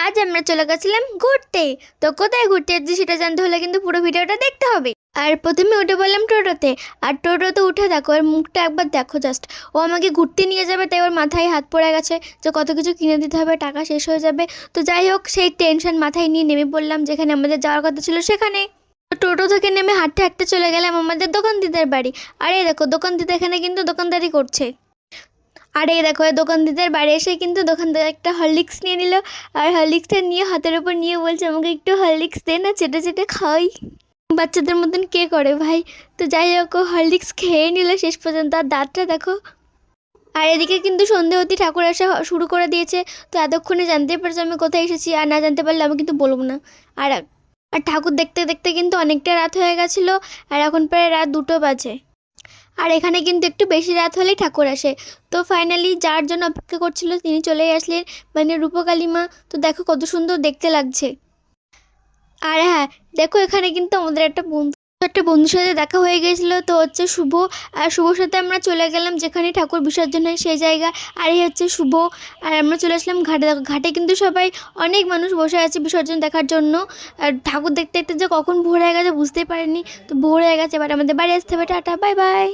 আজ আমরা চলে গেছিলাম ঘুরতে। তো কোথায় ঘুরতে যাচ্ছি সেটা জানতে হলে কিন্তু পুরো ভিডিওটা দেখতে হবে। আর প্রথমে উঠে বললাম টোটোতে। আর টোটোতে উঠে দেখো ওর মুখটা একবার দেখো জাস্ট। ও আমাকে ঘুরতে নিয়ে যাবে, তাই ওর মাথায় হাত পড়ে গেছে যে কত কিছু কিনে দিতে হবে, টাকা শেষ হয়ে যাবে। তো যাই হোক, সেই টেনশন মাথায় নিয়ে নেমে পড়লাম যেখানে আমাদের যাওয়ার কথা ছিল সেখানে। তো টোটো থেকে নেমে হাঁটতে হাঁটতে চলে গেলাম আমাদের দোকান দিদার বাড়ি। আর এই দেখো দোকান দিদা এখানে কিন্তু দোকানদারি করছে। আর এই দেখো দোকানদারের বাড়ি এসে কিন্তু দোকানদার একটা হরলিক্স নিয়ে নিল। আর হরলিক্সটা নিয়ে হাতের উপর নিয়ে বলছে আমাকে একটু হরলিক্স দে না, চেটে চেটে খাই। বাচ্চাদের মতন কে করে ভাই। তো যাই হোক, ও হরলিক্স খেয়ে নিল শেষ পর্যন্ত। আর দাঁতটা দেখো। আর এদিকে কিন্তু সন্ধে হতে ঠাকুর আসা শুরু করে দিয়েছে। তো এতক্ষণে জানতেই পারছো আমি কোথায় এসেছি, আর না জানতে পারলে আমি কিন্তু বলবো না। আর আর ঠাকুর দেখতে দেখতে কিন্তু অনেকটা রাত হয়ে গেছিলো। আর এখন প্রায় রাত 2টো বাজে। আর এখানে কিন্তু একটু বেশি রাত হলেই ঠাকুর আসে। তো ফাইনালি যার জন্য অপেক্ষা করছিল তিনি চলেই আসলেন, মানে রূপকালী মা। তো দেখো কত সুন্দর দেখতে লাগছে। আর হ্যাঁ, দেখো এখানে কিন্তু আমাদের একটা বন্ধুর সাথে দেখা হয়ে গেছিলো, তো হচ্ছে শুভ। আর শুভর সাথে আমরা চলে গেলাম যেখানে ঠাকুর বিসর্জন হয় সেই জায়গা। আর এই হচ্ছে শুভ। আর আমরা চলে আসলাম ঘাটে। দেখো ঘাটে কিন্তু সবাই, অনেক মানুষ বসে আছে বিসর্জন দেখার জন্য। আর ঠাকুর দেখতে দেখতে যে কখন ভোর হয়ে গেছে বুঝতেই পারিনি। তো ভোর হয়ে গেছে, এবার আমাদের বাড়ি আসতে হবে। Tata, bye bye.